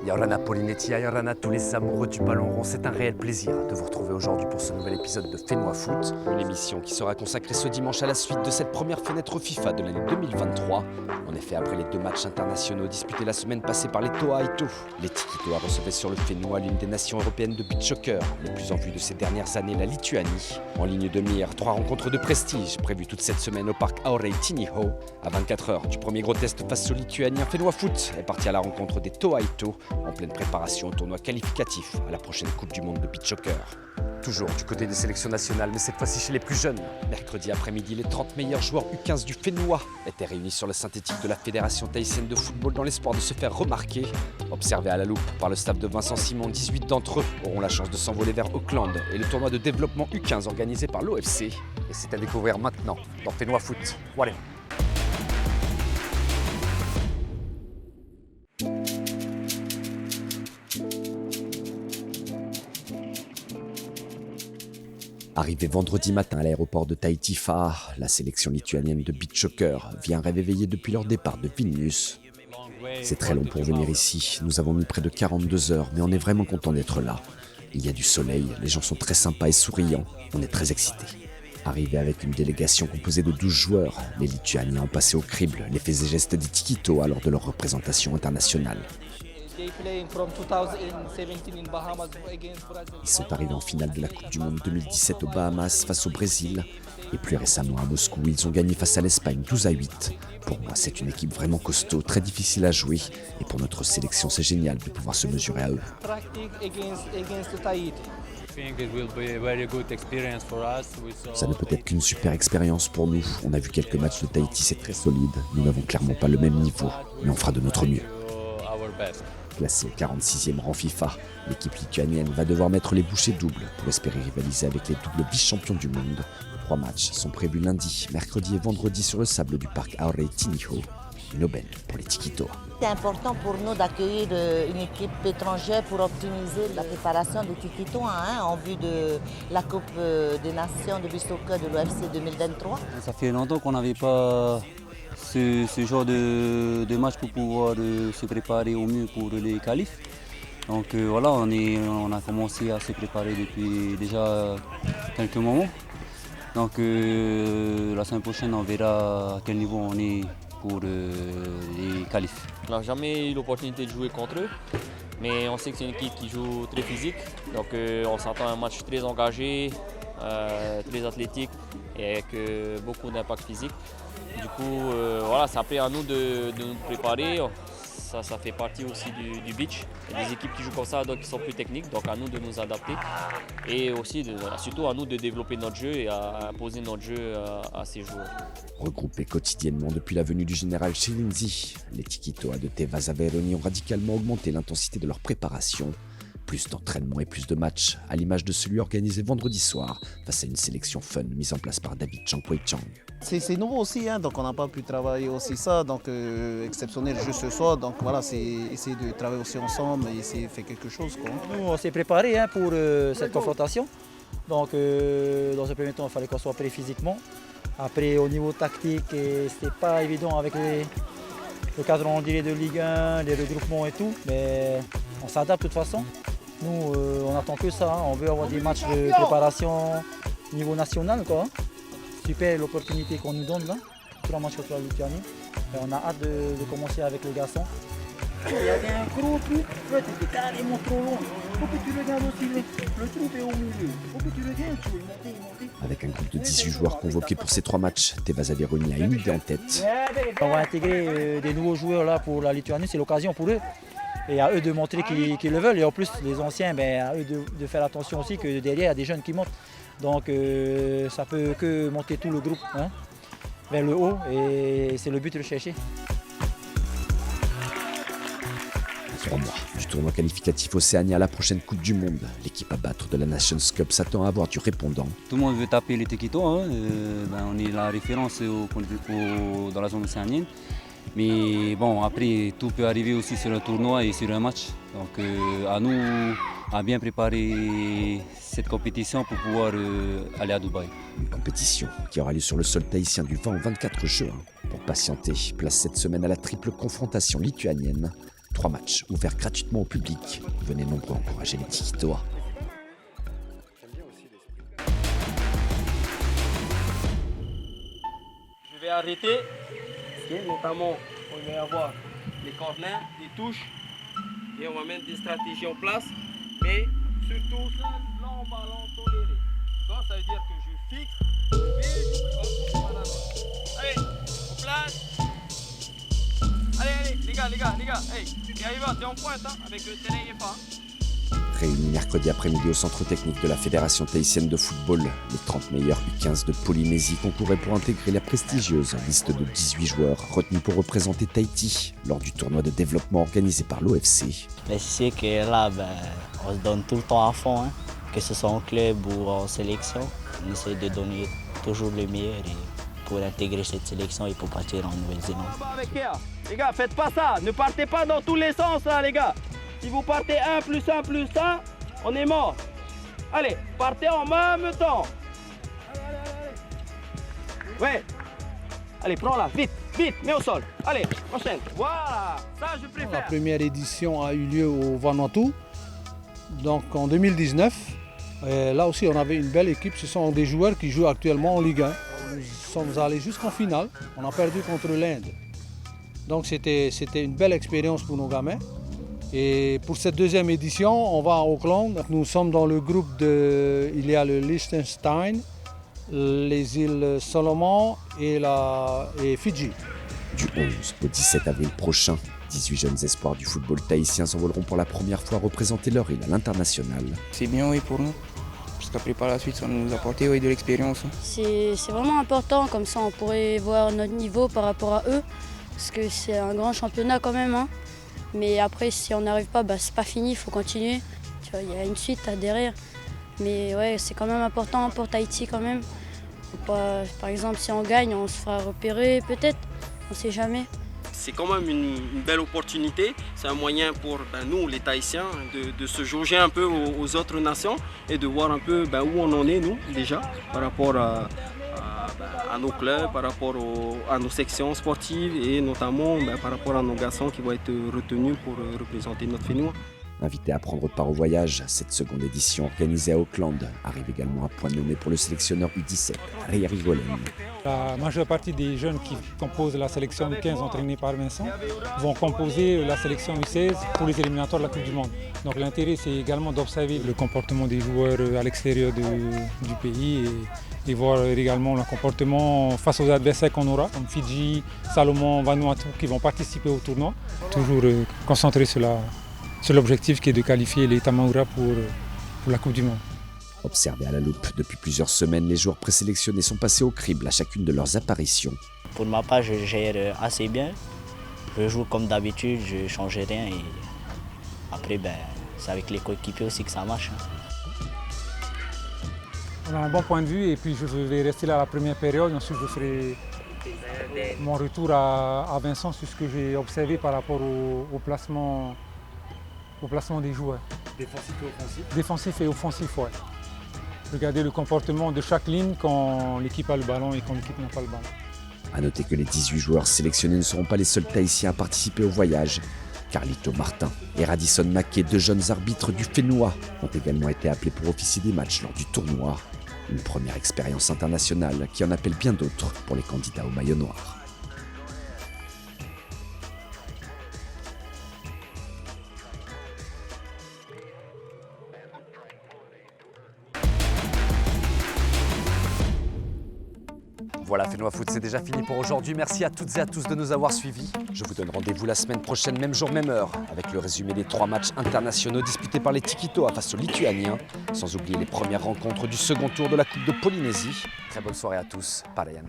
Yorana Polinetti, Yorana, tous les amoureux du ballon rond, c'est un réel plaisir de vous retrouver aujourd'hui pour ce nouvel épisode de Fénois Foot. Une émission qui sera consacrée ce dimanche à la suite de cette première fenêtre FIFA de l'année 2023. En effet, après les 2 matchs internationaux disputés la semaine passée par les Toa Ito, les Tiki Toa recevaient sur le Fénois l'une des nations européennes de beach soccer, les plus en vue de ces dernières années, la Lituanie. En ligne de mire, 3 rencontres de prestige prévues toute cette semaine au parc Aurei Tiniho. À 24 heures du premier gros test face aux Lituaniens, Fénois Foot est parti à la rencontre des Toa Ito, en pleine préparation au tournoi qualificatif à la prochaine Coupe du Monde de beach soccer. Toujours du côté des sélections nationales, mais cette fois-ci chez les plus jeunes. Mercredi après-midi, les 30 meilleurs joueurs U15 du Fénois étaient réunis sur le synthétique de la Fédération tahitienne de football dans l'espoir de se faire remarquer. Observés à la loupe par le staff de Vincent Simon, 18 d'entre eux auront la chance de s'envoler vers Auckland et le tournoi de développement U15 organisé par l'OFC. Et c'est à découvrir maintenant dans Fénois Foot. Voilà. Arrivé vendredi matin à l'aéroport de Tahiti Faa, la sélection lituanienne de beach soccer vient réveiller depuis leur départ de Vilnius. C'est très long pour venir ici, nous avons mis près de 42 heures, mais on est vraiment content d'être là. Il y a du soleil, les gens sont très sympas et souriants, on est très excités. Arrivés avec une délégation composée de 12 joueurs, les Lituaniens ont passé au crible les faits et gestes des Tiki Toa lors de leur représentation internationale. Ils sont arrivés en finale de la Coupe du Monde 2017 aux Bahamas face au Brésil. Et plus récemment à Moscou, ils ont gagné face à l'Espagne 12-8. Pour moi, c'est une équipe vraiment costaud, très difficile à jouer. Et pour notre sélection, c'est génial de pouvoir se mesurer à eux. Ça ne peut être qu'une super expérience pour nous. On a vu quelques matchs de Tahiti, c'est très solide. Nous n'avons clairement pas le même niveau, mais on fera de notre mieux. Classée au 46e rang FIFA, l'équipe lituanienne va devoir mettre les bouchées doubles pour espérer rivaliser avec les doubles vice-champions du monde. 3 matchs sont prévus lundi, mercredi et vendredi sur le sable du parc Aurei Tiniho. Une aubaine pour les Tiki Toa. C'est important pour nous d'accueillir une équipe étrangère pour optimiser la préparation des Tiki Toa en vue de la Coupe des Nations de beach soccer de l'OFC 2023. Ça fait longtemps qu'on n'avait pas ce genre de match pour pouvoir se préparer au mieux pour les qualifs. Donc voilà, on a commencé à se préparer depuis déjà quelques moments. Donc la semaine prochaine, on verra à quel niveau on est pour les qualifs. On n'a jamais eu l'opportunité de jouer contre eux, mais on sait que c'est une équipe qui joue très physique. Donc on s'attend à un match très engagé, très athlétique et avec beaucoup d'impact physique. Du coup, voilà, c'est après à nous de nous préparer. Ça fait partie aussi du beach. Il y a des équipes qui jouent comme ça, donc qui sont plus techniques, donc à nous de nous adapter. Et aussi, surtout à nous de développer notre jeu et à imposer notre jeu à ces joueurs. Regroupés quotidiennement depuis la venue du général Chilinzi, les Tiki Toa de Teva Zaveroni ont radicalement augmenté l'intensité de leur préparation. Plus d'entraînement et plus de matchs, à l'image de celui organisé vendredi soir face à une sélection fun mise en place par David Chang. C'est nouveau aussi, donc on n'a pas pu travailler aussi ça, donc exceptionnel le jeu ce soir, donc voilà, c'est essayer de travailler aussi ensemble et essayer de faire quelque chose, quoi. Nous on s'est préparé pour cette confrontation, donc dans un premier temps il fallait qu'on soit prêt physiquement. Après au niveau tactique, c'était pas évident avec le cadre de Ligue 1, les regroupements et tout, mais on s'adapte de toute façon. Nous, on attend que ça, on veut avoir des matchs de préparation niveau national, quoi. Super l'opportunité qu'on nous donne là, 3 matchs contre la Lituanie. Et on a hâte de commencer avec les garçons. Il y avait un gros trou, là c'était carrément trop long. Faut que tu regardes aussi, le trou est au milieu. Faut que tu regardes, tu veux monter. Avec un groupe de 18 joueurs convoqués pour ces 3 matchs, Teva Zaveroni a une idée en tête. On va intégrer des nouveaux joueurs là pour la Lituanie, c'est l'occasion pour eux. Et à eux de montrer qu'ils le veulent. Et en plus, les anciens, à eux de faire attention aussi que derrière, il y a des jeunes qui montent. Donc ça peut que monter tout le groupe vers le haut. Et c'est le but recherché. 3 mois du tournoi qualificatif Océanie à la prochaine Coupe du Monde. L'équipe à battre de la Nations Cup s'attend à avoir du répondant. Tout le monde veut taper les Tiki Toa, on est la référence dans la zone océanienne. Mais bon, après, tout peut arriver aussi sur un tournoi et sur un match. Donc à nous à bien préparer cette compétition pour pouvoir aller à Dubaï. Une compétition qui aura lieu sur le sol tahitien du 20 au 24 juin. Pour patienter, place cette semaine à la triple confrontation lituanienne. 3 matchs ouverts gratuitement au public. Venez nombreux encourager les Tikitoa. Je vais arrêter, notamment on va y avoir les corners, les touches, et on va mettre des stratégies en place, mais surtout long ballon toléré. Donc, ça veut dire que je fixe, allez, on place. Allez, les gars, hey, et arrive, t'es en pointe avec le terrain EFA. Réunis mercredi après-midi au centre technique de la Fédération tahitienne de football, les 30 meilleurs U15 de Polynésie concouraient pour intégrer la prestigieuse liste de 18 joueurs retenus pour représenter Tahiti lors du tournoi de développement organisé par l'OFC. Mais c'est que là, on se donne tout le temps à fond, que ce soit en club ou en sélection. On essaie de donner toujours le meilleur pour intégrer cette sélection et pour partir en Nouvelle-Zélande. Les gars, faites pas ça, ne partez pas dans tous les sens là, les gars. Si vous partez 1 plus 1 plus 1, on est mort. Allez, partez en même temps. Allez. Ouais. Allez, prends-la, vite, mets au sol. Allez, prochaine. Voilà, ça je préfère. La première édition a eu lieu au Vanuatu, donc en 2019. Et là aussi, on avait une belle équipe. Ce sont des joueurs qui jouent actuellement en Ligue 1. Nous sommes allés jusqu'en finale. On a perdu contre l'Inde. Donc c'était une belle expérience pour nos gamins. Et pour cette deuxième édition, on va à Auckland. Nous sommes dans le groupe il y a le Liechtenstein, les îles Solomon et Fidji. Du 11 au 17 avril prochain, 18 jeunes espoirs du football tahitien s'envoleront pour la première fois représenter leur île à l'international. C'est bien, oui, pour nous. Parce qu'après, par la suite, ça nous apporter de l'expérience. C'est vraiment important, comme ça on pourrait voir notre niveau par rapport à eux. Parce que c'est un grand championnat quand même. Mais après, si on n'arrive pas, c'est pas fini, il faut continuer. Tu vois, il y a une suite derrière. Mais ouais, c'est quand même important pour Tahiti quand même. Par exemple, si on gagne, on se fera repérer peut-être, on ne sait jamais. C'est quand même une belle opportunité. C'est un moyen pour nous, les Tahitiens, de se jauger un peu aux autres nations et de voir un peu où on en est, nous, déjà, par rapport à nos clubs, par rapport à nos sections sportives et notamment par rapport à nos garçons qui vont être retenus pour représenter notre Fénois. Invité à prendre part au voyage, cette seconde édition organisée à Auckland arrive également à point nommé pour le sélectionneur U17, Ria Rigolen. La majeure partie des jeunes qui composent la sélection U15 entraînée par Vincent vont composer la sélection U16 pour les éliminatoires de la Coupe du Monde. Donc l'intérêt, c'est également d'observer le comportement des joueurs à l'extérieur du pays et voir également le comportement face aux adversaires qu'on aura, comme Fidji, Salomon, Vanuatu, qui vont participer au tournoi. Toujours concentré sur l'objectif qui est de qualifier les Tamaura pour la Coupe du Monde. Observés à la loupe depuis plusieurs semaines, les joueurs présélectionnés sont passés au crible à chacune de leurs apparitions. Pour ma part, je gère assez bien. Je joue comme d'habitude, je ne change rien. Et après, c'est avec les coéquipiers aussi que ça marche. On a un bon point de vue et puis je vais rester là la première période. Ensuite, je ferai mon retour à Vincent sur ce que j'ai observé par rapport au placement des joueurs. Défensif et offensif? Défensif et offensif, oui. Regarder le comportement de chaque ligne quand l'équipe a le ballon et quand l'équipe n'a pas le ballon. A noter que les 18 joueurs sélectionnés ne seront pas les seuls Tahitiens à participer au voyage. Carlito Martin et Radisson Mackay, deux jeunes arbitres du Fénois, ont également été appelés pour officier des matchs lors du tournoi. Une première expérience internationale qui en appelle bien d'autres pour les candidats au maillot noir. Voilà, Fénois Foot, c'est déjà fini pour aujourd'hui. Merci à toutes et à tous de nous avoir suivis. Je vous donne rendez-vous la semaine prochaine, même jour, même heure, avec le résumé des 3 matchs internationaux disputés par les Tikitoa face aux Lituaniens, sans oublier les premières rencontres du second tour de la Coupe de Polynésie. Très bonne soirée à tous, Parayane.